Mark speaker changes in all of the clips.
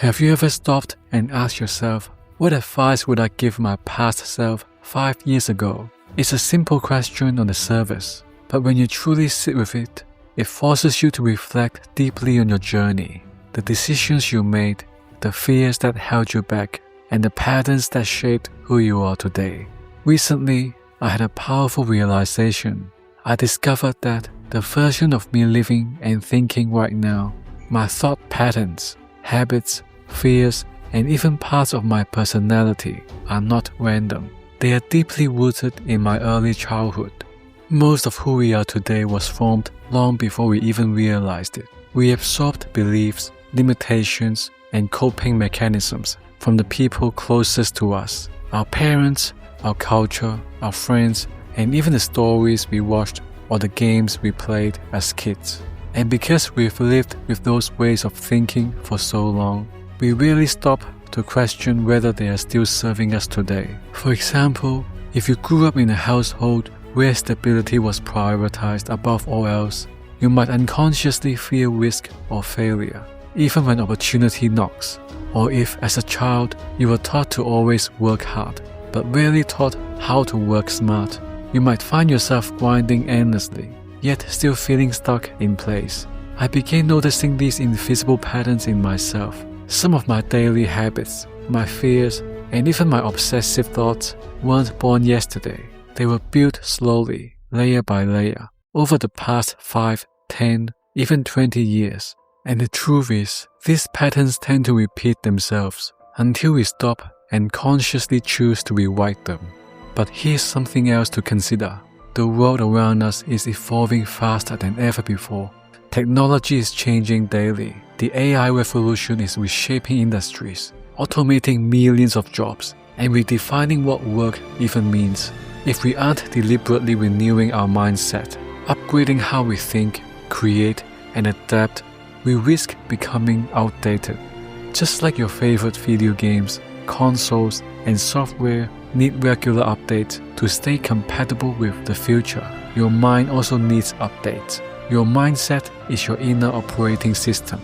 Speaker 1: Have you ever stopped and asked yourself, what advice would I give my past self 5 years ago? It's a simple question on the surface, but when you truly sit with it, it forces you to reflect deeply on your journey, the decisions you made, the fears that held you back, and the patterns that shaped who you are today. Recently, I had a powerful realization. I discovered that the version of me living and thinking right now, my thought patterns, habits, fears, and even parts of my personality are not random. They are deeply rooted in my early childhood. Most of who we are today was formed long before we even realized it. We absorbed beliefs, limitations, and coping mechanisms from the people closest to us, our parents, our culture, our friends, and even the stories we watched or the games we played as kids. And because we've lived with those ways of thinking for so long, we rarely stop to question whether they are still serving us today. For example, if you grew up in a household where stability was prioritized above all else, you might unconsciously fear risk or failure, even when opportunity knocks. Or if, as a child, you were taught to always work hard, but rarely taught how to work smart, you might find yourself grinding endlessly, yet still feeling stuck in place. I began noticing these invisible patterns in myself. Some of my daily habits, my fears, and even my obsessive thoughts weren't born yesterday. They were built slowly, layer by layer, over the past 5, 10, even 20 years. And the truth is, these patterns tend to repeat themselves until we stop and consciously choose to rewrite them. But here's something else to consider. The world around us is evolving faster than ever before. Technology is changing daily. The AI revolution is reshaping industries, automating millions of jobs, and redefining what work even means. If we aren't deliberately renewing our mindset, upgrading how we think, create, and adapt, we risk becoming outdated. Just like your favorite video games, consoles, and software need regular updates to stay compatible with the future, your mind also needs updates. Your mindset is your inner operating system.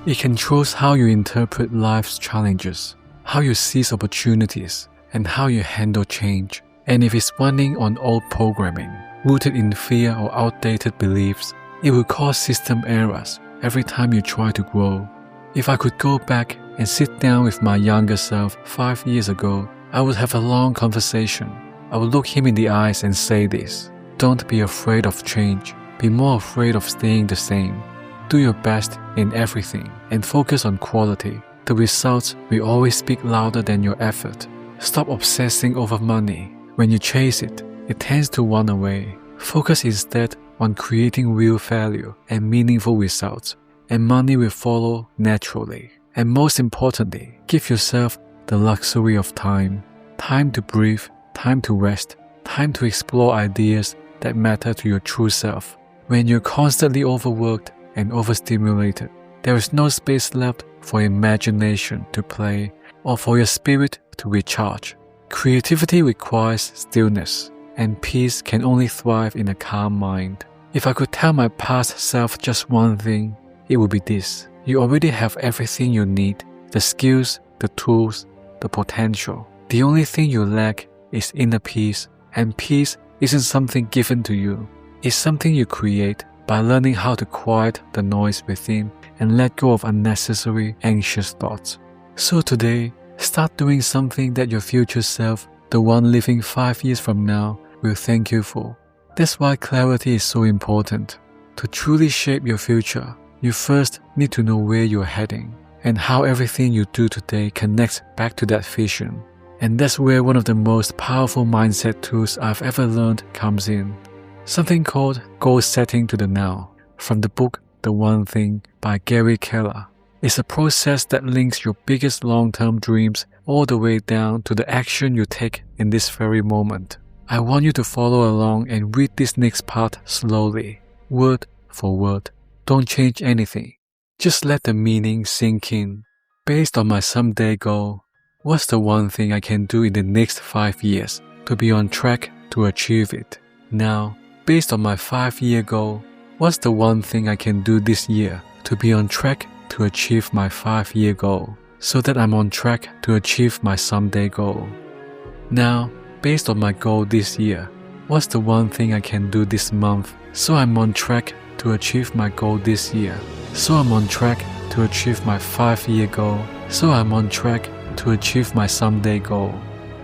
Speaker 1: It controls how you interpret life's challenges, how you seize opportunities, and how you handle change. And if it's running on old programming, rooted in fear or outdated beliefs, it will cause system errors every time you try to grow. If I could go back and sit down with my younger self 5 years ago, I would have a long conversation. I would look him in the eyes and say this: don't be afraid of change. Be more afraid of staying the same. Do your best in everything and focus on quality. The results will always speak louder than your effort. Stop obsessing over money. When you chase it, it tends to run away. Focus instead on creating real value and meaningful results, and money will follow naturally. And most importantly, give yourself the luxury of time. Time to breathe, time to rest, time to explore ideas that matter to your true self. When you're constantly overworked and overstimulated, there is no space left for imagination to play or for your spirit to recharge. Creativity requires stillness, and peace can only thrive in a calm mind. If I could tell my past self just one thing, it would be this: you already have everything you need, the skills, the tools, the potential. The only thing you lack is inner peace, and peace isn't something given to you. It's something you create by learning how to quiet the noise within and let go of unnecessary, anxious thoughts. So today, start doing something that your future self, the one living 5 years from now, will thank you for. That's why clarity is so important. To truly shape your future, you first need to know where you're heading and how everything you do today connects back to that vision. And that's where one of the most powerful mindset tools I've ever learned comes in. Something called goal setting to the now, from the book The One Thing by Gary Keller. It's a process that links your biggest long-term dreams all the way down to the action you take in this very moment. I want you to follow along and read this next part slowly, word for word. Don't change anything. Just let the meaning sink in. Based on my someday goal, what's the one thing I can do in the next 5 years to be on track to achieve it? Now, based on my 5-year goal, what's the one thing I can do this year to be on track to achieve my 5-year goal? so that I'm on track to achieve my someday goal. Now, based on my goal this year, what's the one thing I can do this month so I'm on track to achieve my goal this year? So I'm on track to achieve my 5-year goal. So I'm on track to achieve my someday goal.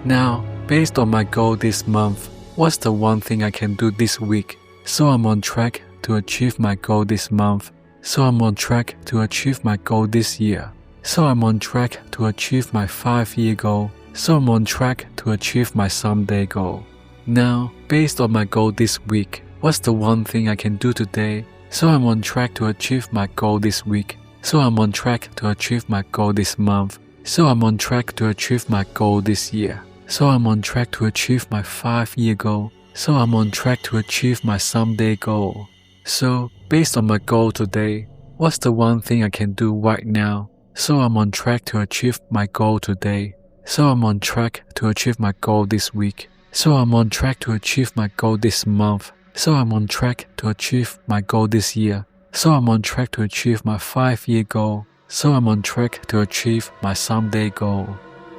Speaker 1: Now, based on my goal this month, what's the one thing I can do this week so I'm on track to achieve my goal this month? So I'm on track to achieve my goal this year. So I'm on track to achieve my 5-year goal. So I'm on track to achieve my someday goal. Now, based on my goal this week, what's the one thing I can do today so I'm on track to achieve my goal this week? So I'm on track to achieve my goal this month. So I'm on track to achieve my goal this year. So I'm on track to achieve my 5-year goal. So I'm on track to achieve my someday goal. So, based on my goal today, what's the one thing I can do right now so I'm on track to achieve my goal today? So I'm on track to achieve my goal this week. So I'm on track to achieve my goal this month. So I'm on track to achieve my goal this year. So I'm on track to achieve my 5-year goal. So I'm on track to achieve my someday goal.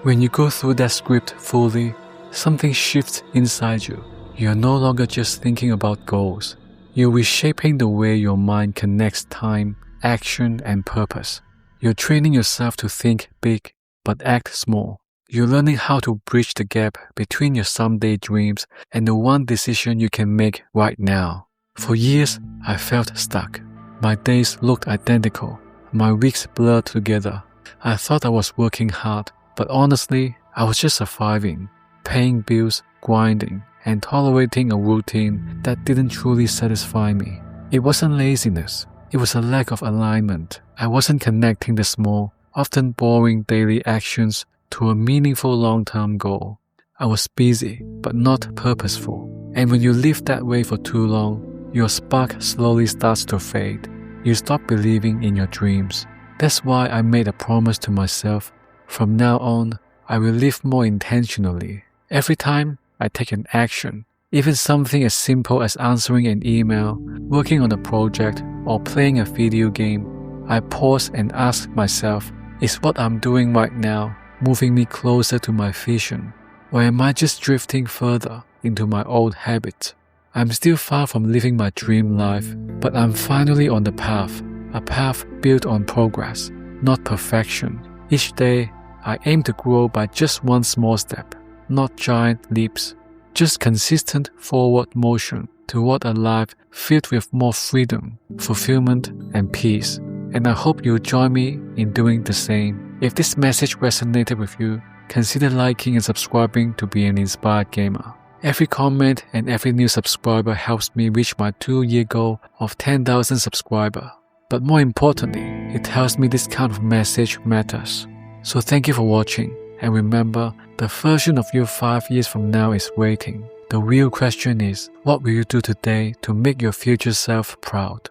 Speaker 1: When you go through that script fully, something shifts inside you. You're no longer just thinking about goals. You're reshaping the way your mind connects time, action, and purpose. You're training yourself to think big, but act small. You're learning how to bridge the gap between your someday dreams and the one decision you can make right now. For years, I felt stuck. My days looked identical. My weeks blurred together. I thought I was working hard, but honestly, I was just surviving, paying bills, grinding, and tolerating a routine that didn't truly satisfy me. It wasn't laziness. It was a lack of alignment. I wasn't connecting the small, often boring daily actions to a meaningful long-term goal. I was busy, but not purposeful. And when you live that way for too long, your spark slowly starts to fade. You stop believing in your dreams. That's why I made a promise to myself. From now on, I will live more intentionally. Every time I take an action, even something as simple as answering an email, working on a project, or playing a video game, I pause and ask myself, is what I'm doing right now moving me closer to my vision? Or am I just drifting further into my old habits? I'm still far from living my dream life, but I'm finally on the path, a path built on progress, not perfection. Each day, I aim to grow by just one small step, not giant leaps, just consistent forward motion toward a life filled with more freedom, fulfillment, and peace. And I hope you'll join me in doing the same. If this message resonated with you, consider liking and subscribing to be an inspired gamer. Every comment and every new subscriber helps me reach my 2-year goal of 10,000 subscribers. But more importantly, it tells me this kind of message matters. So thank you for watching, and remember, the version of you 5 years from now is waiting. The real question is, what will you do today to make your future self proud?